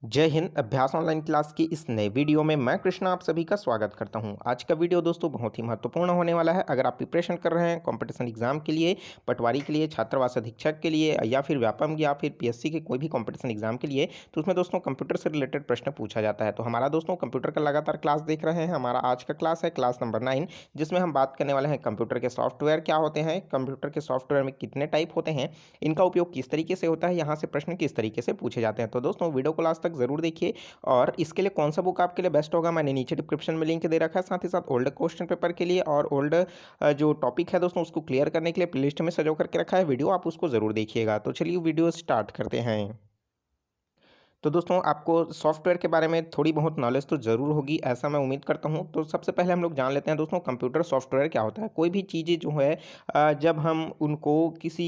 जय हिंद। अभ्यास online class की इस नए वीडियो में मैं कृष्णा आप सभी का स्वागत करता हूं। आज का वीडियो दोस्तों बहुत ही महत्वपूर्ण होने वाला है। अगर आप प्रिपरेशन कर रहे हैं कंपटीशन एग्जाम के लिए, पटवारी के लिए, छात्रावास अधीक्षक के लिए या फिर व्यापम या फिर पीएससी के कोई भी कंपटीशन एग्जाम के लिए, तो उसमें दोस्तों कंप्यूटर से रिलेटेड प्रश्न पूछा जाता है। तो हमारा दोस्तों कंप्यूटर का लगातार क्लास देख रहे हैं। हमारा आज का क्लास है क्लास नंबर 9, जिसमें हम बात करने वाले हैं कंप्यूटर के सॉफ्टवेयर क्या होते हैं, कंप्यूटर के सॉफ्टवेयर में कितने टाइप होते हैं, इनका उपयोग किस तरीके से होता है, यहाँ से प्रश्न किस तरीके से पूछे जाते हैं। तो दोस्तों वीडियो को लास्ट तक जरूर देखिए। और इसके लिए कौन सा बुक आपके लिए बेस्ट होगा, मैंने नीचे डिस्क्रिप्शन में लिंक दे रखा है। साथ ही साथ ओल्ड क्वेश्चन पेपर के लिए और ओल्ड जो टॉपिक है दोस्तों उसको क्लियर करने के लिए प्लेलिस्ट में सजो करके रखा है वीडियो, आप उसको ज़रूर देखिएगा। तो चलिए वीडियो स्टार्ट करते हैं। तो दोस्तों आपको सॉफ्टवेयर के बारे में थोड़ी बहुत नॉलेज तो ज़रूर होगी, ऐसा मैं उम्मीद करता हूं। तो सबसे पहले हम लोग जान लेते हैं दोस्तों कंप्यूटर सॉफ्टवेयर क्या होता है। कोई भी चीज़ें जो है जब हम उनको किसी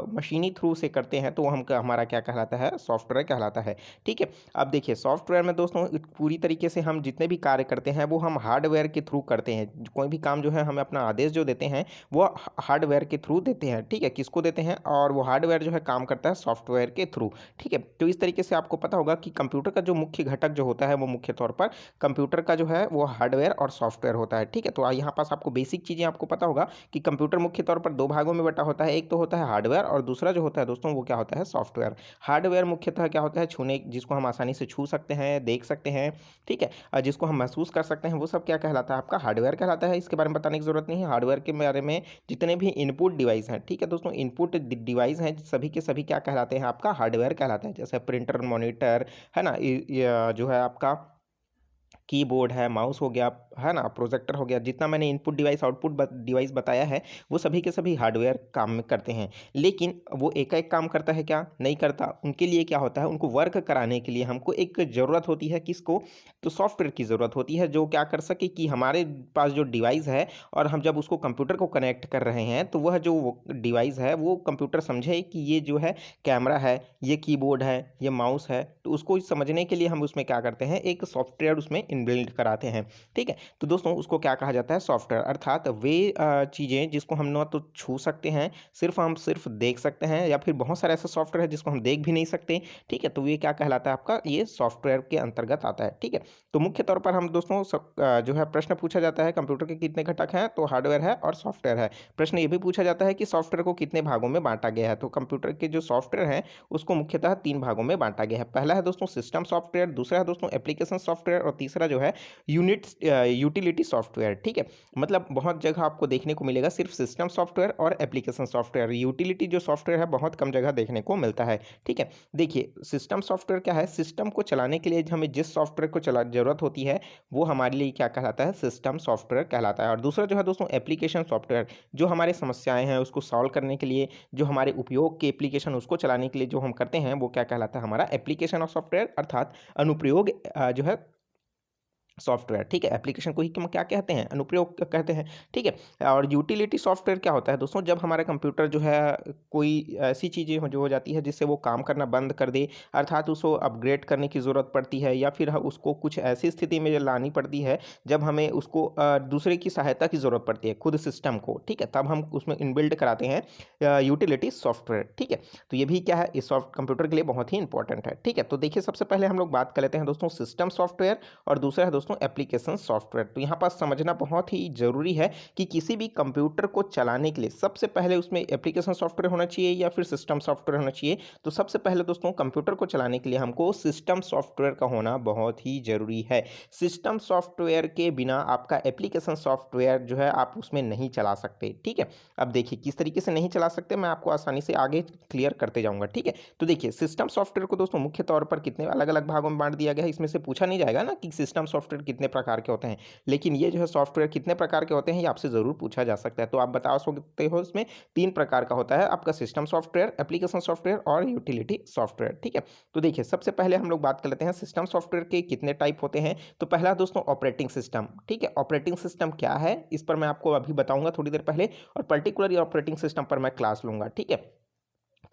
मशीनी थ्रू से करते हैं तो हम हमारा क्या कहलाता है, सॉफ्टवेयर कहलाता है। ठीक है। अब देखिए सॉफ्टवेयर में दोस्तों पूरी तरीके से हम जितने भी कार्य करते हैं वो हम हार्डवेयर के थ्रू करते हैं। कोई भी काम जो है हमें अपना आदेश जो देते हैं वो हार्डवेयर के थ्रू देते हैं। ठीक है, किसको देते हैं, और वो हार्डवेयर जो है काम करता है सॉफ्टवेयर के थ्रू। ठीक है, तो इस तरीके से आपको पता होगा कि कंप्यूटर का जो मुख्य घटक जो होता है वो मुख्य तौर पर कंप्यूटर का जो है वो हार्डवेयर और सॉफ्टवेयर होता है। ठीक है, तो यहाँ पास आपको बेसिक चीज़ें आपको पता होगा कि कंप्यूटर मुख्य तौर पर दो भागों में बटा होता है। एक तो होता है हार्डवेयर और दूसरा जो होता है दोस्तों वो क्या होता है, सॉफ्टवेयर। हार्डवेयर मुख्यतः क्या होता है, छूने जिसको हम आसानी से छू सकते हैं, देख सकते हैं। ठीक है, जिसको हम महसूस कर सकते हैं, वो सब क्या कहलाता है, आपका हार्डवेयर कहलाता है। इसके बारे में बताने की जरूरत नहीं है। हार्डवेयर के बारे में जितने भी इनपुट डिवाइस हैं, ठीक है दोस्तों, इनपुट डिवाइस हैं सभी के सभी क्या कहलाते हैं, आपका हार्डवेयर कहलाता है। जैसे प्रिंटर, मॉनिटर है ना, जो है आपका कीबोर्ड है, माउस हो गया, है ना, प्रोजेक्टर हो गया, जितना मैंने इनपुट डिवाइस आउटपुट डिवाइस बताया है वो सभी के सभी हार्डवेयर काम में करते हैं। लेकिन वो एक काम करता है क्या, नहीं करता। उनके लिए क्या होता है, उनको वर्क कराने के लिए हमको एक ज़रूरत होती है, किसको, तो सॉफ्टवेयर की ज़रूरत होती है, जो क्या कर सके कि हमारे पास जो डिवाइस है और हम जब उसको कंप्यूटर को कनेक्ट कर रहे हैं तो वह जो डिवाइस है वो कंप्यूटर समझे कि ये जो है कैमरा है, ये कीबोर्ड है, ये माउस है। तो उसको समझने के लिए हम उसमें क्या करते हैं, एक सॉफ्टवेयर उसमें इनबिल्ड कराते हैं। ठीक है, तो दोस्तों उसको क्या कहा जाता है, सॉफ्टवेयर। अर्थात वे चीज़ें जिसको हम ना तो छू सकते हैं, हम सिर्फ देख सकते हैं, या फिर बहुत सारे ऐसे सॉफ्टवेयर है जिसको हम देख भी नहीं सकते। ठीक है, तो ये क्या कहलाता है, आपका ये सॉफ्टवेयर के अंतर्गत आता है। ठीक है, तो मुख्य तौर पर हम दोस्तों जो है प्रश्न पूछा जाता है कंप्यूटर के कितने घटक हैं, तो हार्डवेयर है और सॉफ्टवेयर है। प्रश्न ये भी पूछा जाता है कि सॉफ्टवेयर को कितने भागों में बांटा गया है। तो कंप्यूटर के जो सॉफ्टवेयर हैं उसको मुख्यतः तीन भागों में बांटा गया है। पहला है दोस्तों सिस्टम सॉफ्टवेयर, दूसरा है दोस्तों एप्लीकेशन सॉफ्टवेयर और तीसरा जो है यूटिलिटी सॉफ्टवेयर। ठीक है, मतलब बहुत जगह आपको देखने को मिलेगा सिर्फ सिस्टम सॉफ्टवेयर और एप्लीकेशन सॉफ्टवेयर। यूटिलिटी जो सॉफ्टवेयर है बहुत कम जगह देखने को मिलता है। ठीक है, देखिए सिस्टम सॉफ्टवेयर क्या है, सिस्टम को चलाने के लिए हमें जिस सॉफ्टवेयर को चला जरूरत होती है वो हमारे लिए क्या कहलाता है, सिस्टम सॉफ्टवेयर कहलाता है। और दूसरा जो है दोस्तों एप्लीकेशन सॉफ्टवेयर, जो हमारे समस्याएं हैं उसको सॉल्व करने के लिए, जो हमारे उपयोग के एप्लीकेशन उसको चलाने के लिए जो हम करते हैं वो क्या कहलाता है, हमारा एप्लीकेशन ऑफ सॉफ्टवेयर, अर्थात अनुप्रयोग जो है सॉफ्टवेयर। ठीक है, एप्लीकेशन को ही हम क्या कहते हैं, अनुप्रयोग कहते हैं। ठीक है, और यूटिलिटी सॉफ्टवेयर क्या होता है दोस्तों, जब हमारा कंप्यूटर जो है कोई ऐसी चीज़ें जो हो जाती है जिससे वो काम करना बंद कर दे, अर्थात उसको अपग्रेड करने की ज़रूरत पड़ती है, या फिर उसको कुछ ऐसी स्थिति में लानी पड़ती है जब हमें उसको दूसरे की सहायता की ज़रूरत पड़ती है, खुद सिस्टम को। ठीक है, तब हम उसमें इनबिल्ड कराते हैं यूटिलिटी सॉफ्टवेयर। ठीक है, तो ये भी क्या है, इस सॉफ्ट कंप्यूटर के लिए बहुत ही इंपॉर्टेंट है। ठीक है, तो देखिए सबसे पहले हम लोग बात कर लेते हैं दोस्तों सिस्टम सॉफ्टवेयर और दूसरा है दोस्तों एप्लीकेशन सॉफ्टवेयर। तो यहाँ पास समझना बहुत ही जरूरी है कि किसी भी कंप्यूटर को चलाने के लिए सबसे पहले उसमें एप्लीकेशन सॉफ्टवेयर होना चाहिए या फिर सिस्टम सॉफ्टवेयर होना चाहिए। तो सबसे पहले दोस्तों कंप्यूटर को चलाने के लिए हमको सिस्टम सॉफ्टवेयर का होना बहुत ही जरूरी है। सिस्टम सॉफ्टवेयर के बिना आपका एप्लीकेशन सॉफ्टवेयर जो है आप उसमें नहीं चला सकते। ठीक है, अब देखिए किस तरीके से नहीं चला सकते, मैं आपको आसानी से आगे क्लियर करते जाऊंगा। ठीक है, तो देखिए सिस्टम सॉफ्टवेयर को दोस्तों मुख्य तौर पर कितने अलग अलग भागों में बांट दिया गया है। इसमें से पूछा नहीं जाएगा ना कि सिस्टम सॉफ्टवेयर कितने प्रकार के होते हैं, लेकिन ये जो है सॉफ्टवेयर कितने प्रकार के होते हैं ये आपसे जरूर पूछा जा सकता है। तो आप बता सकते हो इसमें तीन प्रकार का होता है आपका सिस्टम सॉफ्टवेयर, एप्लीकेशन सॉफ्टवेयर और यूटिलिटी सॉफ्टवेयर। ठीक है, तो देखिए सबसे पहले हम लोग बात कर लेते हैं सिस्टम सॉफ्टवेयर के कितने टाइप होते हैं। तो पहला दोस्तों ऑपरेटिंग सिस्टम। ठीक है, ऑपरेटिंग सिस्टम क्या है इस पर मैं आपको अभी बताऊंगा थोड़ी देर पहले, और पर्टिकुलर ऑपरेटिंग सिस्टम पर मैं क्लास लूंगा। ठीक है,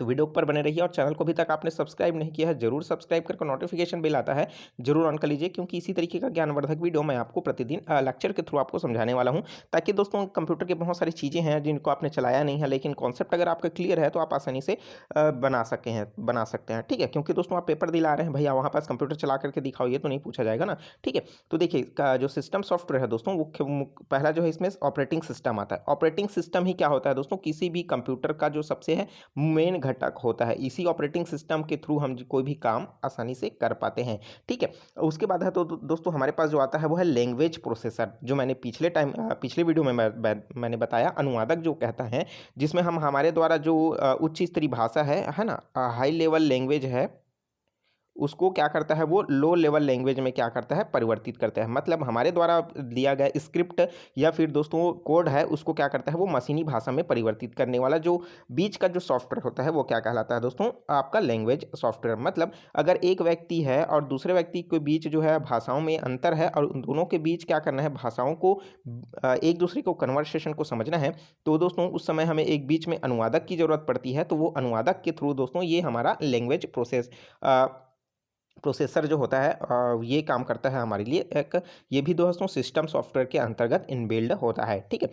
तो वीडियो पर बने रहिए और चैनल को अभी तक आपने सब्सक्राइब नहीं किया है जरूर सब्सक्राइब करके नोटिफिकेशन बिल आता है जरूर ऑन कर लीजिए, क्योंकि इसी तरीके का ज्ञानवर्धक वीडियो मैं आपको प्रतिदिन लेक्चर के थ्रू आपको समझाने वाला हूं, ताकि दोस्तों कंप्यूटर की बहुत सारी चीज़ें हैं जिनको आपने चलाया नहीं है, लेकिन कॉन्सेप्ट अगर आपका क्लियर है तो आप आसानी से बना सकते हैं। ठीक है, क्योंकि दोस्तों आप पेपर दिला रहे हैं, भैया वहाँ पास कंप्यूटर चला करके दिखाओ, ये तो नहीं पूछा जाएगा ना। ठीक है, तो देखिए जो सिस्टम सॉफ्टवेयर है दोस्तों, वो पहला जो है इसमें ऑपरेटिंग सिस्टम आता है। ऑपरेटिंग सिस्टम ही क्या होता है दोस्तों, किसी भी कंप्यूटर का जो सबसे है मेन घटक होता है। इसी ऑपरेटिंग सिस्टम के थ्रू हम कोई भी काम आसानी से कर पाते हैं। ठीक है, उसके बाद है तो दोस्तों हमारे पास जो आता है वो है लैंग्वेज प्रोसेसर, जो मैंने पिछले वीडियो में मैंने बताया, अनुवादक जो कहता है, जिसमें हम हमारे द्वारा जो उच्च स्तरीय भाषा है ना, हाई लेवल लैंग्वेज है, उसको क्या करता है वो लो लेवल लैंग्वेज में क्या करता है परिवर्तित करता है। मतलब हमारे द्वारा दिया गया स्क्रिप्ट या फिर दोस्तों कोड है, उसको क्या करता है वो मशीनी भाषा में परिवर्तित करने वाला जो बीच का जो सॉफ्टवेयर होता है वो क्या कहलाता है दोस्तों, आपका लैंग्वेज सॉफ्टवेयर। मतलब अगर एक व्यक्ति है और दूसरे व्यक्ति के बीच जो है भाषाओं में अंतर है और उन दोनों के बीच क्या करना है, भाषाओं को एक दूसरे को कन्वर्सेशन को समझना है, तो दोस्तों उस समय हमें एक बीच में अनुवादक की जरूरत पड़ती है। तो वो अनुवादक के थ्रू दोस्तों ये हमारा लैंग्वेज प्रोसेसर जो होता है ये काम करता है हमारे लिए। एक ये भी दोस्तों सिस्टम सॉफ्टवेयर के अंतर्गत इनबिल्ड होता है। ठीक है,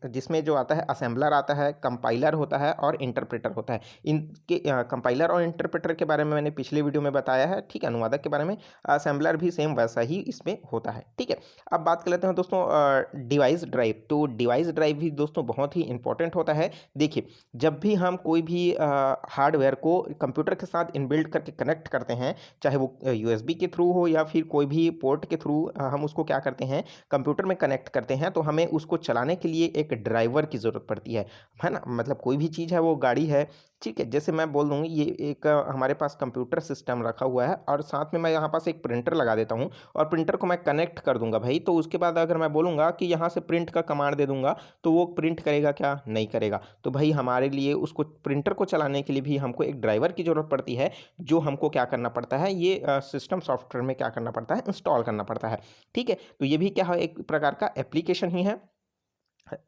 जिसमें जो आता है असेंबलर आता है, कंपाइलर होता है और इंटरप्रेटर होता है। इनके कंपाइलर और इंटरप्रेटर के बारे में मैंने पिछले वीडियो में बताया है। ठीक है, अनुवादक के बारे में। असेंबलर भी सेम वैसा ही इसमें होता है। ठीक है, अब बात कर लेते हैं दोस्तों डिवाइस ड्राइव। तो डिवाइस ड्राइव भी दोस्तों बहुत ही इंपॉर्टेंट होता है। देखिए, जब भी हम कोई भी हार्डवेयर को कंप्यूटर के साथ इनबिल्ड करके कनेक्ट करते हैं, चाहे वो यूएसबी के थ्रू हो या फिर कोई भी पोर्ट के थ्रू, हम उसको क्या करते हैं कंप्यूटर में कनेक्ट करते हैं, तो हमें उसको चलाने के लिए एक ड्राइवर की ज़रूरत पड़ती है ना। मतलब कोई भी चीज़ है, वो गाड़ी है, ठीक है, जैसे मैं बोल दूँगी ये एक हमारे पास कंप्यूटर सिस्टम रखा हुआ है और साथ में मैं यहाँ पास एक प्रिंटर लगा देता हूँ और प्रिंटर को मैं कनेक्ट कर दूंगा भाई। तो उसके बाद अगर मैं बोलूँगा कि यहाँ से प्रिंट का कमांड दे दूंगा, तो वो प्रिंट करेगा क्या, नहीं करेगा। तो भाई हमारे लिए उसको प्रिंटर को चलाने के लिए भी हमको एक ड्राइवर की ज़रूरत पड़ती है, जो हमको क्या करना पड़ता है, ये सिस्टम सॉफ्टवेयर में क्या करना पड़ता है, इंस्टॉल करना पड़ता है। ठीक है, तो ये भी क्या है, एक प्रकार का एप्लीकेशन ही है।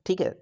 ठीक है,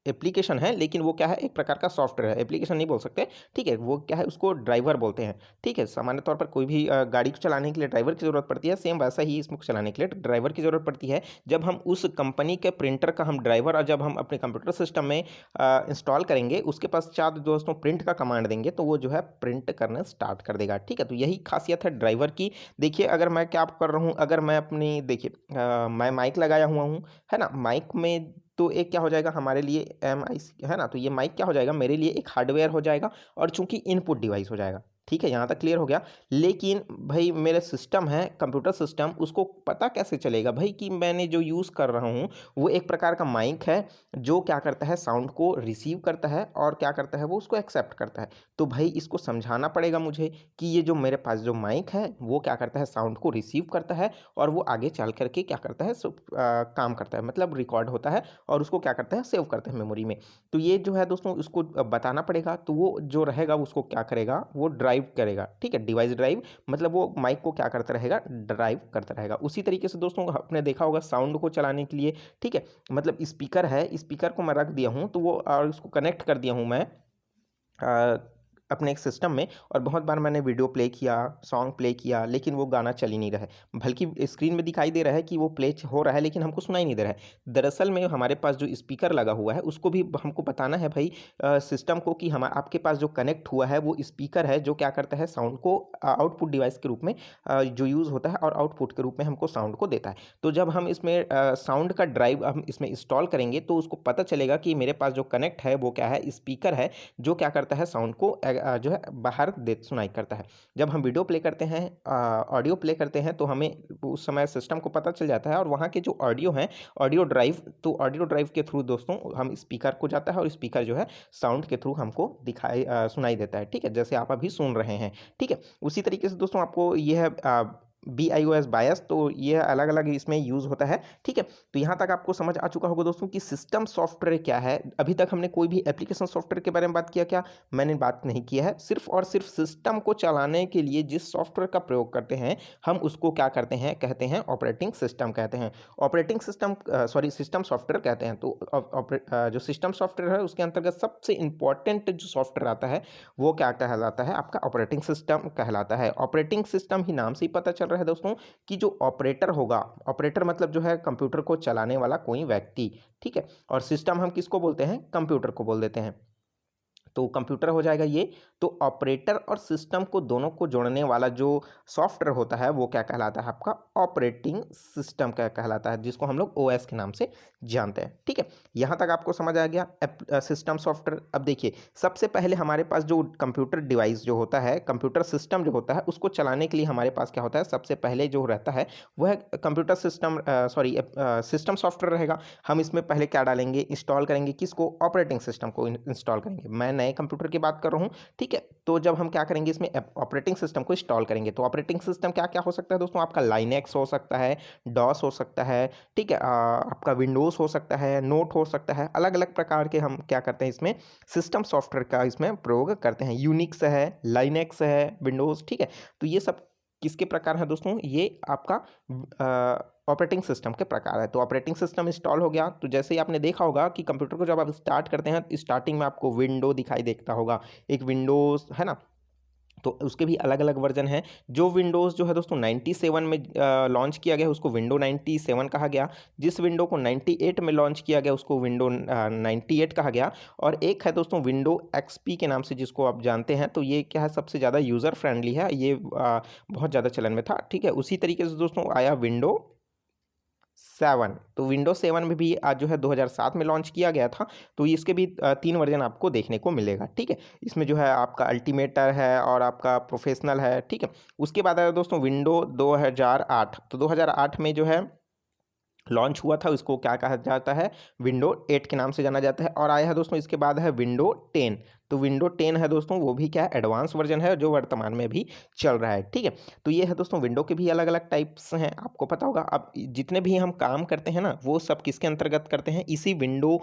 एप्लीकेशन है, लेकिन वो क्या है, एक प्रकार का सॉफ्टवेयर है, एप्लीकेशन नहीं बोल सकते। ठीक है, वो क्या है, उसको ड्राइवर बोलते हैं। ठीक है, सामान्य तौर पर कोई भी गाड़ी को चलाने के लिए ड्राइवर की ज़रूरत पड़ती है, सेम वैसा ही इसको चलाने के लिए ड्राइवर की ज़रूरत पड़ती है। जब हम उस कंपनी के प्रिंटर का हम ड्राइवर और जब हम अपने कंप्यूटर सिस्टम में इंस्टॉल करेंगे, उसके पश्चात दोस्तों प्रिंट का कमांड देंगे, तो वो जो है प्रिंट करना स्टार्ट कर देगा। ठीक है, तो यही खासियत है ड्राइवर की। देखिए, अगर मैं क्या कर रहा हूँ, अगर मैं अपनी देखिए मैं माइक लगाया हुआ हूँ, है ना, माइक में तो एक क्या हो जाएगा हमारे लिए MIC है ना, तो ये माइक क्या हो जाएगा मेरे लिए, एक हार्डवेयर हो जाएगा और चूंकि इनपुट डिवाइस हो जाएगा। ठीक है, यहाँ तक क्लियर हो गया। लेकिन भाई मेरे सिस्टम है, कंप्यूटर सिस्टम, उसको पता कैसे चलेगा भाई कि मैंने जो यूज़ कर रहा हूँ वो एक प्रकार का माइक है, जो क्या करता है साउंड को रिसीव करता है और क्या करता है वो उसको एक्सेप्ट करता है। तो भाई इसको समझाना पड़ेगा मुझे कि ये जो मेरे पास जो माइक है वो क्या करता है, साउंड को रिसीव करता है और वो आगे चल करके क्या करता है, काम करता है, मतलब रिकॉर्ड होता है और उसको क्या करते हैं, सेव करते हैं मेमोरी में। तो ये जो है दोस्तों उसको बताना पड़ेगा। तो वो जो रहेगा उसको क्या करेगा, वो ड्राइव करेगा। ठीक है, डिवाइस ड्राइव, मतलब वो माइक को क्या करता रहेगा, ड्राइव करता रहेगा। उसी तरीके से दोस्तों आपने देखा होगा साउंड को चलाने के लिए, ठीक है, मतलब स्पीकर है, स्पीकर को मैं रख दिया हूँ, तो वो और उसको कनेक्ट कर दिया हूँ मैं अपने एक सिस्टम में, और बहुत बार मैंने वीडियो प्ले किया, सॉन्ग प्ले किया, लेकिन वो गाना चल ही नहीं रहा है, बल्कि स्क्रीन में दिखाई दे रहा है कि वो प्ले हो रहा है, लेकिन हमको सुनाई नहीं दे रहा है। दरअसल में हमारे पास जो स्पीकर लगा हुआ है उसको भी हमको बताना है भाई सिस्टम को कि हम आपके पास जो कनेक्ट हुआ है वो स्पीकर है, जो क्या करता है साउंड को आउटपुट डिवाइस के रूप में जो यूज़ होता है और आउटपुट के रूप में हमको साउंड को देता है। तो जब हम इसमें साउंड का ड्राइव हम इसमें इंस्टॉल करेंगे, तो उसको पता चलेगा कि मेरे पास जो कनेक्ट है वो क्या है, स्पीकर है, जो क्या करता है साउंड को जो है बाहर दे सुनाई करता है। जब हम वीडियो प्ले करते हैं, ऑडियो प्ले करते हैं, तो हमें उस समय सिस्टम को पता चल जाता है और वहाँ के जो ऑडियो हैं, ऑडियो ड्राइव, तो ऑडियो ड्राइव के थ्रू दोस्तों हम स्पीकर को जाता है और स्पीकर जो है साउंड के थ्रू हमको सुनाई देता है। ठीक है, जैसे आप अभी सुन रहे हैं। ठीक है, उसी तरीके से दोस्तों आपको यह है BIOS बायस, तो ये अलग अलग इसमें यूज़ होता है। ठीक है, तो यहाँ तक आपको समझ आ चुका होगा दोस्तों कि सिस्टम सॉफ्टवेयर क्या है। अभी तक हमने कोई भी एप्लीकेशन सॉफ्टवेयर के बारे में बात किया क्या? मैंने बात नहीं किया है। सिर्फ और सिर्फ सिस्टम को चलाने के लिए जिस सॉफ्टवेयर का प्रयोग करते हैं हम उसको क्या करते हैं, कहते हैं ऑपरेटिंग सिस्टम कहते हैं। ऑपरेटिंग सिस्टम सिस्टम सॉफ्टवेयर कहते हैं। तो जो सिस्टम सॉफ्टवेयर है उसके अंतर्गत सबसे इंपॉर्टेंट जो सॉफ्टवेयर आता है वो क्या कहलाता है, आपका ऑपरेटिंग सिस्टम कहलाता है। ऑपरेटिंग सिस्टम ही नाम से ही पता चल रहा है दोस्तों कि जो ऑपरेटर होगा, ऑपरेटर मतलब जो है कंप्यूटर को चलाने वाला कोई व्यक्ति। ठीक है, और सिस्टम हम किसको बोलते हैं, कंप्यूटर को बोल देते हैं। तो कंप्यूटर हो जाएगा ये। तो ऑपरेटर और सिस्टम को दोनों को जोड़ने वाला जो सॉफ्टवेयर होता है वो क्या कहलाता है, आपका ऑपरेटिंग सिस्टम क्या कहलाता है, जिसको हम लोग OS के नाम से जानते हैं। ठीक है, यहाँ तक आपको समझ आ गया सिस्टम सॉफ्टवेयर। अब देखिए, सबसे पहले हमारे पास जो कंप्यूटर डिवाइस जो होता है, कंप्यूटर सिस्टम जो होता है, उसको चलाने के लिए हमारे पास क्या होता है, सबसे पहले जो रहता है वह कंप्यूटर सिस्टम सॉफ्टवेयर रहेगा। हम इसमें पहले क्या डालेंगे, इंस्टॉल करेंगे किसको, ऑपरेटिंग सिस्टम को इंस्टॉल करेंगे। मैं नए कंप्यूटर की बात कर रहा हूँ। ठीक है, तो जब हम क्या करेंगे, इसमें ऑपरेटिंग सिस्टम को इंस्टॉल करेंगे, तो ऑपरेटिंग सिस्टम क्या क्या हो सकता है दोस्तों, आपका लाइनेक्स हो सकता है, डॉस हो सकता है। ठीक है, आपका विंडोज़ हो सकता है, नोट हो सकता है। अलग अलग प्रकार के हम क्या करते हैं, इसमें सिस्टम सॉफ्टवेयर का इसमें प्रयोग करते हैं। यूनिक्स है, लाइनेक्स है, विंडोज़। ठीक है, तो ये सब किसके प्रकार है दोस्तों, ये आपका ऑपरेटिंग सिस्टम के प्रकार है। तो ऑपरेटिंग सिस्टम इंस्टॉल हो गया, तो जैसे ही आपने देखा होगा कि कंप्यूटर को जब आप स्टार्ट करते हैं, स्टार्टिंग में आपको विंडो दिखाई देता होगा, एक विंडोज़ है ना। तो उसके भी अलग अलग वर्जन हैं। जो विंडोज़ जो है दोस्तों 97 में लॉन्च किया गया उसको विंडो 97 कहा गया। जिस विंडो को 98 में लॉन्च किया गया उसको विंडो 98 कहा गया। और एक है दोस्तों विंडो XP के नाम से, जिसको आप जानते हैं। तो ये क्या है, सबसे ज़्यादा यूज़र फ्रेंडली है, ये बहुत ज़्यादा चलन में था। ठीक है, उसी तरीके से दोस्तों आया विंडो 7। तो विंडोज 7 में भी आज जो है 2007 में लॉन्च किया गया था। तो इसके भी 3 वर्जन आपको देखने को मिलेगा। ठीक है, इसमें जो है आपका अल्टीमेटर है और आपका प्रोफेशनल है। ठीक है, उसके बाद आया दोस्तों विंडो 2008। तो 2008 में जो है लॉन्च हुआ था, उसको क्या कहा जाता है, विंडो 8 के नाम से जाना जाता है। और आया है दोस्तों इसके बाद है विंडो 10। तो विंडो 10 है दोस्तों, वो भी क्या है, एडवांस वर्जन है, जो वर्तमान में भी चल रहा है। ठीक है, तो ये है दोस्तों विंडो के भी अलग अलग टाइप्स हैं, आपको पता होगा। अब जितने भी हम काम करते हैं ना, वो सब किसके अंतर्गत करते हैं, इसी विंडो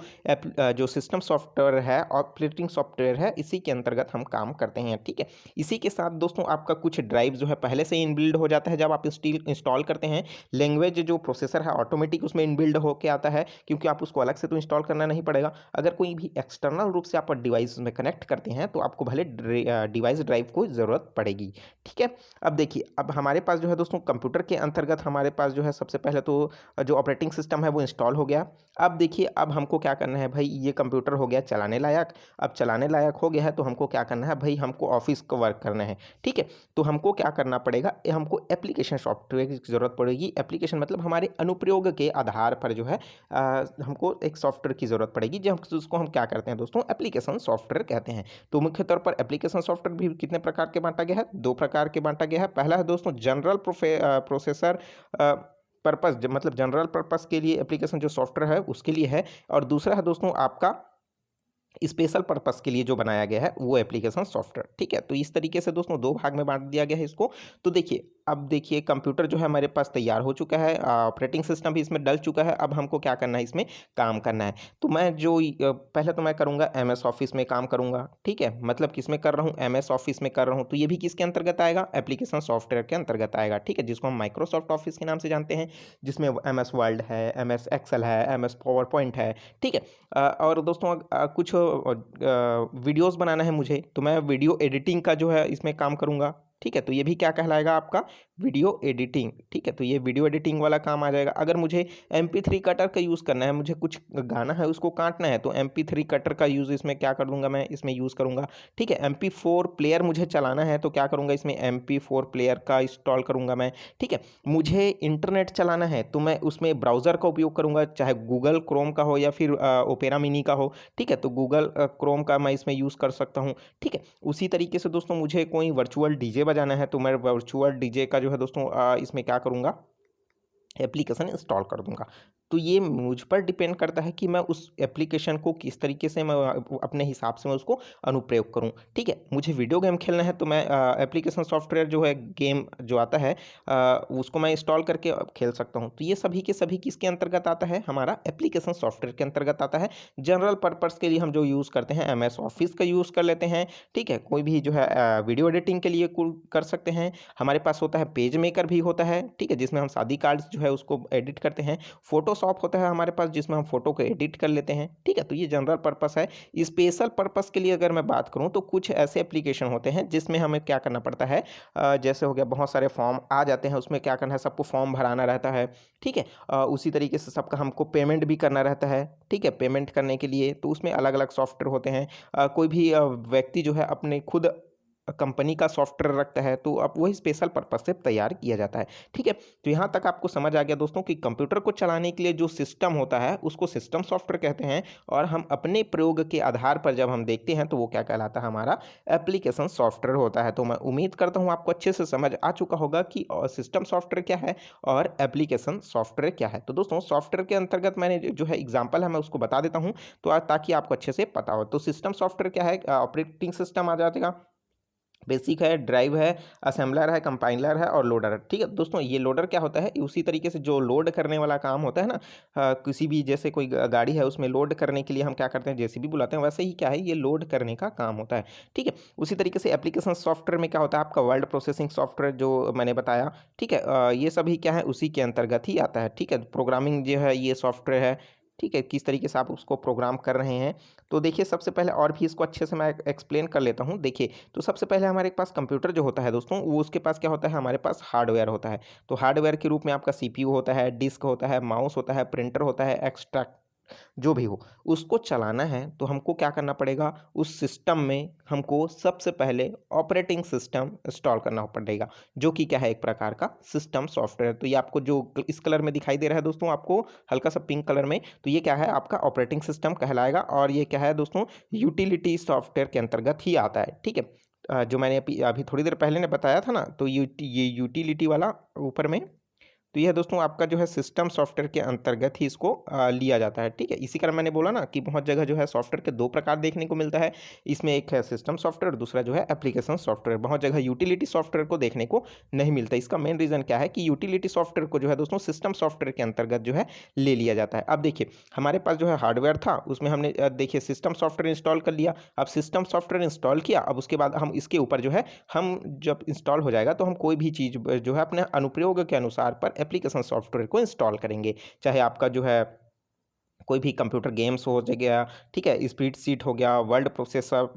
जो सिस्टम सॉफ्टवेयर है, ऑपरेटिंग सॉफ्टवेयर है, इसी के अंतर्गत हम काम करते हैं। ठीक है, इसी के साथ दोस्तों आपका कुछ ड्राइव जो है पहले से ही इनबिल्ड हो जाता है जब आप इंस्टॉल करते हैं। लैंग्वेज जो प्रोसेसर है ऑटोमेटिक उसमें इनबिल्ड होके आता है, क्योंकि आप उसको अलग से तो इंस्टॉल करना नहीं पड़ेगा। अगर कोई भी एक्सटर्नल रूप से आप डिवाइस में कनेक्ट करते हैं तो आपको भले डिवाइस ड्राइव को ज़रूरत पड़ेगी। ठीक है, अब देखिए, अब हमारे पास जो है दोस्तों कंप्यूटर के अंतर्गत हमारे पास जो है सबसे पहले तो जो ऑपरेटिंग सिस्टम है वो इंस्टॉल हो गया। अब देखिए, अब हमको क्या करना है भाई, ये कंप्यूटर हो गया चलाने लायक। अब चलाने लायक हो गया है तो हमको क्या करना है भाई, हमको ऑफिस का वर्क करना है। ठीक है, तो हमको क्या करना पड़ेगा, हमको एप्लीकेशन सॉफ्टवेयर की ज़रूरत पड़ेगी। एप्लीकेशन मतलब हमारे अनुप्रयोग के आधार पर जो है हमको एक सॉफ्टवेयर की ज़रूरत पड़ेगी, जो उसको हम क्या करते हैं दोस्तों, एप्लीकेशन सॉफ्टवेयर कहते हैं। तो मुख्य तौर पर एप्लीकेशन सॉफ्टवेयर भी कितने प्रकार के बांटा गया है, 2 प्रकार के बांटा गया है। पहला है दोस्तों जनरल प्रोसेसर पर्पस, मतलब जनरल पर्पस के लिए एप्लीकेशन जो सॉफ्टवेयर है उसके लिए है। और दूसरा है दोस्तों आपका स्पेशल पर्पस के लिए जो बनाया गया है वो एप्लीकेशन सॉफ्टवेयर। ठीक है, तो इस तरीके से दोस्तों 2 भाग में बांट दिया गया है इसको। तो देखिए, अब देखिए कंप्यूटर जो है हमारे पास तैयार हो चुका है, ऑपरेटिंग सिस्टम भी इसमें डल चुका है। अब हमको क्या करना है, इसमें काम करना है। तो मैं पहले तो मैं करूँगा MS ऑफिस में काम करूँगा। ठीक है, मतलब किस में कर रहा हूँ, MS ऑफिस में कर रहा हूँ। तो ये भी किसके अंतर्गत आएगा, एप्लीकेशन सॉफ्टवेयर के अंतर्गत आएगा। ठीक है, जिसको हम माइक्रोसॉफ्ट ऑफिस के नाम से जानते हैं, जिसमें MS वर्ड है, MS एक्सेल है, MS पावर पॉइंट है। ठीक है, और दोस्तों कुछ वीडियोस बनाना है मुझे, तो मैं वीडियो एडिटिंग का जो है इसमें काम करूँगा। ठीक है, तो ये भी क्या कहलाएगा, आपका वीडियो एडिटिंग। ठीक है, तो ये वीडियो एडिटिंग वाला काम आ जाएगा। अगर मुझे MP3 कटर का यूज़ करना है, मुझे कुछ गाना है उसको काटना है, तो MP3 कटर का यूज़ इसमें क्या कर दूंगा, मैं इसमें यूज़ करूँगा। ठीक है, MP4 प्लेयर मुझे चलाना है, तो क्या करूँगा, इसमें MP4 प्लेयर का इंस्टॉल करूँगा मैं। ठीक है, मुझे इंटरनेट चलाना है तो मैं उसमें ब्राउज़र का उपयोग करूँगा, चाहे गूगल क्रोम का हो या फिर ओपेरा मिनी का हो। ठीक है, तो गूगल क्रोम का मैं इसमें यूज़ कर सकता हूँ। ठीक है, उसी तरीके से दोस्तों मुझे कोई वर्चुअल डीजे बजाना है, तो मैं वर्चुअल डीजे का जो है दोस्तों इसमें क्या करूँगा, एप्लीकेशन इंस्टॉल कर दूंगा। तो ये मुझ पर डिपेंड करता है कि मैं उस एप्लीकेशन को किस तरीके से मैं अपने हिसाब से मैं उसको अनुप्रयोग करूँ। ठीक है, मुझे वीडियो गेम खेलना है तो मैं एप्लीकेशन सॉफ्टवेयर जो है गेम जो आता है उसको मैं इंस्टॉल करके खेल सकता हूँ। तो ये सभी के सभी किसके अंतर्गत आता है, हमारा एप्लीकेशन सॉफ्टवेयर के अंतर्गत आता है। जनरल पर्पस के लिए हम जो यूज़ करते हैं एमएस ऑफिस का यूज़ कर लेते हैं। ठीक है, कोई भी जो है वीडियो एडिटिंग के लिए कर सकते हैं। हमारे पास होता है पेज मेकर भी होता है। ठीक है, जिसमें हम शादी कार्ड्स जो है उसको एडिट करते हैं। फोटोशॉप होता है हमारे पास जिसमें हम फोटो को एडिट कर लेते हैं। ठीक है, तो ये जनरल पर्पस है। स्पेशल पर्पस के लिए अगर मैं बात करूं तो कुछ ऐसे एप्लीकेशन होते हैं जिसमें हमें क्या करना पड़ता है, जैसे हो गया बहुत सारे फॉर्म आ जाते हैं, उसमें क्या करना है, सबको फॉर्म भराना रहता है। ठीक है, उसी तरीके से सबका हमको पेमेंट भी करना रहता है। ठीक है, पेमेंट करने के लिए तो उसमें अलग अलग सॉफ्टवेयर होते हैं। कोई भी व्यक्ति जो है अपने खुद कंपनी का सॉफ्टवेयर रखता है तो अब वही स्पेशल पर्पस से तैयार किया जाता है। ठीक है, तो यहाँ तक आपको समझ आ गया दोस्तों कि कंप्यूटर को चलाने के लिए जो सिस्टम होता है उसको सिस्टम सॉफ्टवेयर कहते हैं, और हम अपने प्रयोग के आधार पर जब हम देखते हैं तो वो क्या कहलाता है, हमारा एप्लीकेशन सॉफ्टवेयर होता है। तो मैं उम्मीद करता हूँ आपको अच्छे से समझ आ चुका होगा कि सिस्टम सॉफ्टवेयर क्या है और एप्लीकेशन सॉफ्टवेयर क्या है। तो दोस्तों सॉफ्टवेयर के अंतर्गत मैंने जो है एग्जाम्पल है मैं उसको बता देता हूँ तो ताकि आपको अच्छे से पता हो। तो सिस्टम सॉफ्टवेयर क्या है, ऑपरेटिंग सिस्टम आ जाएगा, बेसिक है, ड्राइव है, असेंबलर है, कंपाइलर है और लोडर है। ठीक है दोस्तों, ये लोडर क्या होता है, उसी तरीके से जो लोड करने वाला काम होता है ना, किसी भी जैसे कोई गाड़ी है उसमें लोड करने के लिए हम क्या करते हैं, जेसीबी बुलाते हैं, वैसे ही क्या है, ये लोड करने का काम होता है। ठीक है, उसी तरीके से एप्लीकेशन सॉफ्टवेयर में क्या होता है, आपका वर्ड प्रोसेसिंग सॉफ्टवेयर जो मैंने बताया। ठीक है, ये सभी क्या है, उसी के अंतर्गत ही आता है। ठीक है, प्रोग्रामिंग जो है ये सॉफ्टवेयर है। ठीक है, किस तरीके से आप उसको प्रोग्राम कर रहे हैं। तो देखिए सबसे पहले और भी इसको अच्छे से मैं एक्सप्लेन कर लेता हूँ। देखिए, तो सबसे पहले हमारे पास कंप्यूटर जो होता है दोस्तों, वो उसके पास क्या होता है, हमारे पास हार्डवेयर होता है। तो हार्डवेयर के रूप में आपका सीपीयू होता है, डिस्क होता है, माउस होता है, प्रिंटर होता है, एक्स्ट्रा जो भी हो, उसको चलाना है तो हमको क्या करना पड़ेगा, उस सिस्टम में हमको सबसे पहले ऑपरेटिंग सिस्टम इंस्टॉल करना पड़ेगा, जो कि क्या है, एक प्रकार का सिस्टम सॉफ्टवेयर। तो ये आपको जो इस कलर में दिखाई दे रहा है दोस्तों, आपको हल्का सा पिंक कलर में, तो ये क्या है, आपका ऑपरेटिंग सिस्टम कहलाएगा। और ये क्या है दोस्तों, यूटिलिटी सॉफ्टवेयर के अंतर्गत ही आता है। ठीक है, जो मैंने अभी अभी थोड़ी देर पहले ने बताया था ना, तो ये यूटिलिटी वाला ऊपर में, तो यह दोस्तों आपका जो है सिस्टम सॉफ्टवेयर के अंतर्गत ही इसको लिया जाता है। ठीक है, इसी कारण मैंने बोला ना कि बहुत जगह जो है सॉफ्टवेयर के दो प्रकार देखने को मिलता है। इसमें एक है सिस्टम सॉफ्टवेयर, दूसरा जो है एप्लीकेशन सॉफ्टवेयर। बहुत जगह यूटिलिटी सॉफ्टवेयर को देखने को नहीं मिलता। इसका मेन रीज़न क्या है कि यूटिलिटी सॉफ्टवेयर को जो है दोस्तों सिस्टम सॉफ्टवेयर के अंतर्गत जो है ले लिया जाता है। अब देखिए, हमारे पास जो है हार्डवेयर था, उसमें हमने देखिए सिस्टम सॉफ्टवेयर इंस्टॉल कर लिया। अब सिस्टम सॉफ्टवेयर इंस्टॉल किया, अब उसके बाद हम इसके ऊपर जो है, हम जब इंस्टॉल हो जाएगा तो हम कोई भी चीज़ जो है अपने अनुप्रयोग के अनुसार पर एप्लीकेशन सॉफ्टवेयर को इंस्टॉल करेंगे। चाहे आपका जो है कोई भी कंप्यूटर गेम्स हो गया, ठीक है, स्प्रेड शीट हो गया, वर्ड प्रोसेसर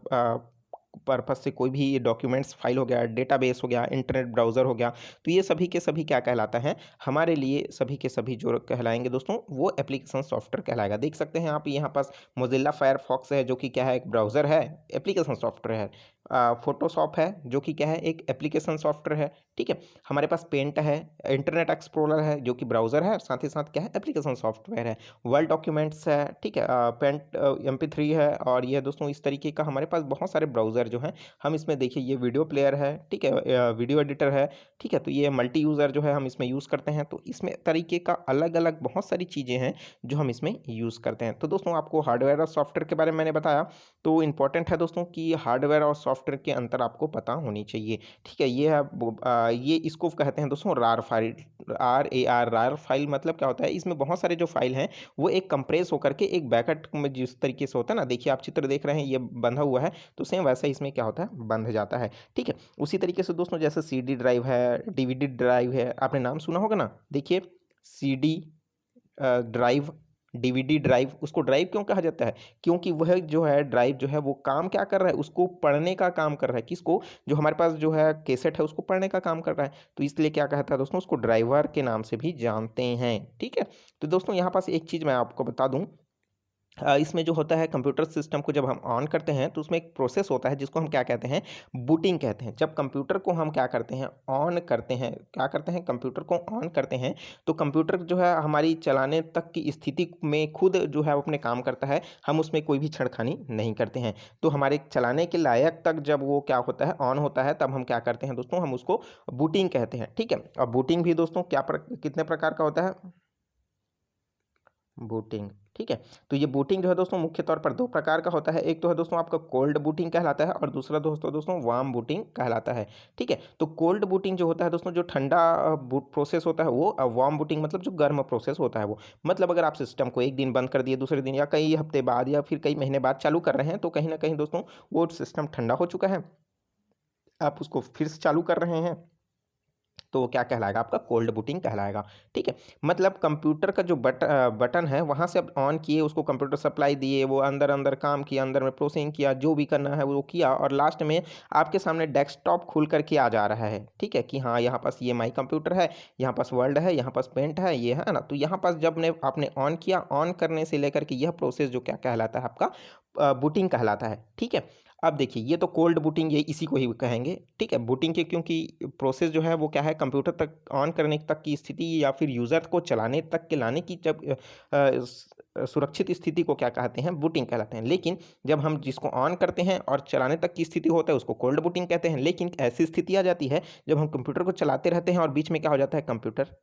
पर्पज से कोई भी डॉक्यूमेंट्स फाइल हो गया, डेटाबेस हो गया, इंटरनेट ब्राउज़र हो गया, तो ये सभी के सभी क्या कहलाता है, हमारे लिए सभी के सभी जो कहलाएंगे दोस्तों, वो एप्लीकेशन सॉफ्टवेयर कहलाएगा। देख सकते हैं आप यहाँ पास मोजिल्ला फायरफॉक्स है, जो कि क्या है, एक ब्राउज़र है, एप्लीकेशन सॉफ्टवेयर है। फोटोशॉप है, जो कि क्या है, एक एप्लीकेशन सॉफ्टवेयर है। ठीक है, हमारे पास पेंट है, इंटरनेट एक्सप्लोरर है, जो कि ब्राउज़र है, साथ ही साथ क्या है, एप्लीकेशन सॉफ्टवेयर है। वर्ड डॉक्यूमेंट्स है, ठीक है, पेंट MP3 है, और ये दोस्तों इस तरीके का हमारे पास बहुत सारे ब्राउज़र जो हैं, हम इसमें देखिए, ये वीडियो प्लेयर है, ठीक है, वीडियो एडिटर है। ठीक है, तो ये मल्टी यूज़र जो है हम इसमें यूज़ करते हैं। तो इसमें तरीके का अलग अलग बहुत सारी चीज़ें हैं जो हम इसमें यूज़ करते हैं। तो दोस्तों आपको हार्डवेयर और सॉफ्टवेयर के बारे में मैंने बताया, तो इंपॉर्टेंट है दोस्तों कि हार्डवेयर और सॉफ्टवेयर के अंतर आपको पता होनी चाहिए। ठीक है, ये है ये इसको कहते हैं दोस्तों RAR file, RAR, RAR file मतलब क्या होता है, इसमें बहुत सारे जो फाइल हैं वो एक कंप्रेस होकर के एक बैकेट में जिस तरीके से होता है ना, देखिए आप चित्र देख रहे हैं, ये बंधा हुआ है, तो सेम वैसा ही इसमें क्या होता है, बंध जाता है। ठीक है, उसी तरीके से दोस्तों जैसे CD ड्राइव है, DVD ड्राइव है, आपने नाम सुना होगा ना। देखिए, CD ड्राइव, DVD ड्राइव, उसको ड्राइव क्यों कहा जाता है, क्योंकि वह जो है ड्राइव जो है वो काम क्या कर रहा है, उसको पढ़ने का काम कर रहा है। किसको, जो हमारे पास जो है कैसेट है उसको पढ़ने का काम कर रहा है, तो इसलिए क्या कहता है दोस्तों, उसको ड्राइवर के नाम से भी जानते हैं। ठीक है, तो दोस्तों यहाँ पास एक चीज़ मैं आपको बता दूं, इसमें जो होता है कंप्यूटर सिस्टम को जब हम ऑन करते हैं तो उसमें एक प्रोसेस होता है जिसको हम क्या कहते हैं, बूटिंग कहते हैं। जब कंप्यूटर को हम क्या करते हैं, ऑन करते हैं, क्या करते हैं, कंप्यूटर को ऑन करते हैं, तो कंप्यूटर जो है हमारी चलाने तक की स्थिति में खुद जो है वो अपने काम करता है, हम उसमें कोई भी छेड़खानी नहीं करते हैं। तो हमारे चलाने के लायक तक जब वो क्या होता है, ऑन होता है, तब हम क्या करते हैं दोस्तों, हम उसको बूटिंग कहते हैं। ठीक है, और बूटिंग भी दोस्तों कितने प्रकार का होता है, बूटिंग। ठीक है, तो ये बूटिंग जो है दोस्तों मुख्य तौर पर दो प्रकार का होता है। एक तो है दोस्तों आपका कोल्ड बूटिंग कहलाता है और दूसरा दोस्तों वार्म बूटिंग कहलाता है। ठीक है, तो कोल्ड बूटिंग जो होता है दोस्तों, जो ठंडा बूट प्रोसेस होता है वो, वार्म बूटिंग मतलब जो गर्म प्रोसेस होता है वो। मतलब अगर आप सिस्टम को एक दिन बंद कर दिए, दूसरे दिन या कई हफ्ते बाद या फिर कई महीने बाद चालू कर रहे हैं, तो कहीं ना कहीं दोस्तों वो सिस्टम ठंडा हो चुका है, आप उसको फिर से चालू कर रहे हैं, तो वो क्या कहलाएगा, आपका कोल्ड बूटिंग कहलाएगा। ठीक है, मतलब कंप्यूटर का जो बटन है वहाँ से आप ऑन किए, उसको कंप्यूटर सप्लाई दिए, वो अंदर अंदर काम किया, अंदर में प्रोसेसिंग किया, जो भी करना है वो किया, और लास्ट में आपके सामने डेस्कटॉप खुल करके आ जा रहा है। ठीक है, कि हाँ यहाँ पास ये माई कंप्यूटर है, यहाँ पास वर्ड है, यहाँ पास पेंट है, ये है ना। तो यहाँ पास जब ने आपने ऑन किया, ऑन करने से लेकर के यह प्रोसेस जो क्या कहलाता है, आपका बूटिंग कहलाता है। ठीक है, अब देखिए ये तो कोल्ड बूटिंग, ये इसी को ही कहेंगे। ठीक है, बूटिंग के क्योंकि प्रोसेस जो है वो क्या है, कंप्यूटर तक ऑन करने तक की स्थिति या फिर यूज़र को चलाने तक के लाने की जब सुरक्षित स्थिति को क्या कहते हैं, बूटिंग कहलाते हैं। लेकिन जब हम जिसको ऑन करते हैं और चलाने तक की स्थिति होता है उसको कोल्ड बूटिंग कहते हैं। लेकिन ऐसी स्थिति आ जाती है जब हम कंप्यूटर को चलाते रहते हैं और बीच में क्या हो जाता है, कंप्यूटर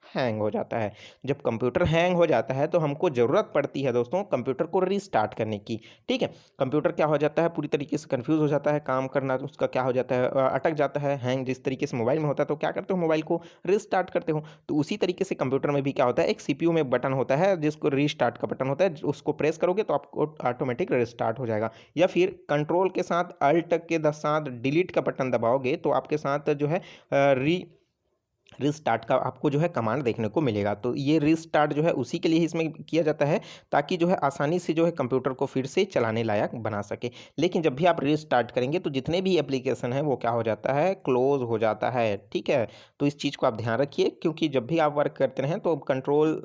हैंग हो जाता है। जब कंप्यूटर हैंग हो जाता है तो हमको ज़रूरत पड़ती है दोस्तों कंप्यूटर को रीस्टार्ट करने की। ठीक है, कंप्यूटर क्या हो जाता है, पूरी तरीके से कंफ्यूज हो जाता है, काम करना तो उसका क्या हो जाता है, अटक जाता है, हैंग जिस तरीके से मोबाइल में होता है, तो क्या करते हो, मोबाइल को रीस्टार्ट करते हो। तो उसी तरीके से कंप्यूटर में भी क्या होता है, एक सीपीयू में बटन होता है जिसको रीस्टार्ट का बटन होता है, उसको प्रेस करोगे तो आपको ऑटोमेटिक रिस्टार्ट हो जाएगा। या फिर कंट्रोल के साथ अल्ट के साथ डिलीट का बटन दबाओगे तो आपके साथ जो है रीस्टार्ट का आपको जो है कमांड देखने को मिलेगा। तो ये रीस्टार्ट जो है उसी के लिए ही इसमें किया जाता है, ताकि जो है आसानी से जो है कंप्यूटर को फिर से चलाने लायक बना सके। लेकिन जब भी आप रीस्टार्ट करेंगे तो जितने भी एप्लीकेशन है वो क्या हो जाता है, क्लोज हो जाता है। ठीक है, तो इस चीज़ को आप ध्यान रखिए, क्योंकि जब भी आप वर्क करते रहें तो कंट्रोल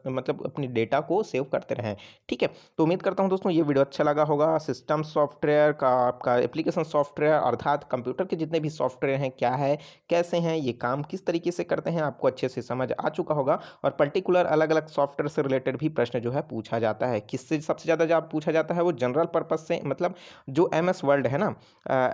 मतलब अपनी डेटा को सेव करते रहें। ठीक है, तो उम्मीद करता हूँ दोस्तों ये वीडियो अच्छा लगा होगा। सिस्टम सॉफ्टवेयर का, आपका एप्लीकेशन सॉफ्टवेयर अर्थात कंप्यूटर के जितने भी सॉफ्टवेयर हैं क्या है, कैसे हैं, ये काम किस तरीके से करते हैं, आपको अच्छे से समझ आ चुका होगा। और पर्टिकुलर अलग अलग सॉफ्टवेयर से रिलेटेड भी प्रश्न जो है पूछा जाता है। किससे सबसे ज़्यादा जब पूछा जाता है, वो जनरल पर्पज से, मतलब जो एम एस वर्ल्ड है ना,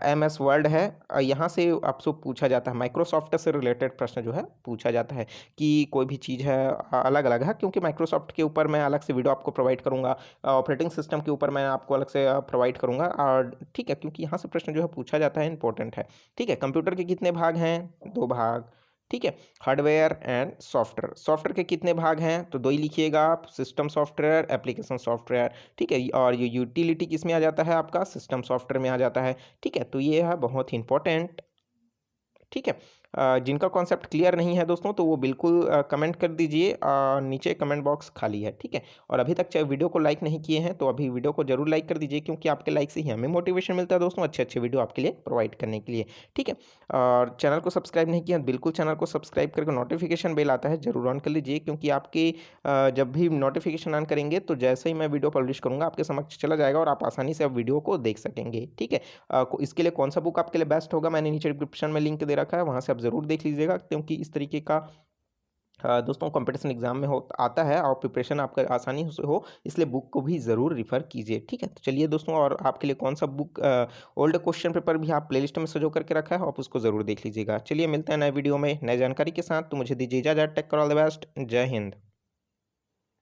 एम एस वर्ल्ड है, यहाँ से आपसे पूछा जाता है। माइक्रोसॉफ्ट से रिलेटेड प्रश्न जो है पूछा जाता है कि कोई भी चीज़ है, अलग अलग है, क्योंकि माइक्रोसॉफ्ट के ऊपर मैं अलग से वीडियो आपको प्रोवाइड करूँगा, ऑपरेटिंग सिस्टम के ऊपर मैं आपको अलग से प्रोवाइड करूँगा। और ठीक है, क्योंकि यहाँ से प्रश्न जो है पूछा जाता है, इंपॉर्टेंट है। ठीक है, कंप्यूटर के कितने भाग हैं, दो भाग। ठीक है, हार्डवेयर एंड सॉफ्टवेयर। सॉफ्टवेयर के कितने भाग हैं, तो दो ही लिखिएगा आप, सिस्टम सॉफ्टवेयर, एप्लीकेशन सॉफ्टवेयर। ठीक है, और ये यूटिलिटी किस में आ जाता है, आपका सिस्टम सॉफ्टवेयर में आ जाता है। ठीक है, तो ये है बहुत ही इंपॉर्टेंट। ठीक है, जिनका कॉन्सेप्ट क्लियर नहीं है दोस्तों तो वो बिल्कुल कमेंट कर दीजिए, नीचे कमेंट बॉक्स खाली है। ठीक है, और अभी तक चाहे वीडियो को लाइक नहीं किए हैं तो अभी वीडियो को जरूर लाइक कर दीजिए, क्योंकि आपके लाइक से ही हमें मोटिवेशन मिलता है दोस्तों अच्छे अच्छे वीडियो आपके लिए प्रोवाइड करने के लिए। ठीक है, और चैनल को सब्सक्राइब नहीं किया बिल्कुल चैनल को सब्सक्राइब करके नोटिफिकेशन बेल आता है जरूर ऑन कर लीजिए, क्योंकि आपके जब भी नोटिफिकेशन ऑन करेंगे तो जैसे ही मैं वीडियो पब्लिश करूँगा आपके समक्ष चला जाएगा और आप आसानी से अब वीडियो को देख सकेंगे। ठीक है, इसके लिए कौन सा बुक आपके लिए बेस्ट होगा, मैंने नीचे डिस्क्रिप्शन में लिंक दे रखा है, वहाँ से आप ज़रूर देख लीजिएगा, क्योंकि इस तरीके का दोस्तों कंपटीशन एग्जाम में हो आता है और प्रिपरेशन आपका आसानी से हो, इसलिए बुक को भी ज़रूर रिफ़र कीजिए। ठीक है, तो चलिए दोस्तों, और आपके लिए कौन सा बुक ओल्ड क्वेश्चन पेपर भी आप प्लेलिस्ट में सजो करके रखा है, आप उसको ज़रूर देख लीजिएगा। चलिए मिलते हैं नए वीडियो में नए जानकारी के साथ, तो मुझे दीजिए इजाज़त। Take care, all the best, जय हिंद।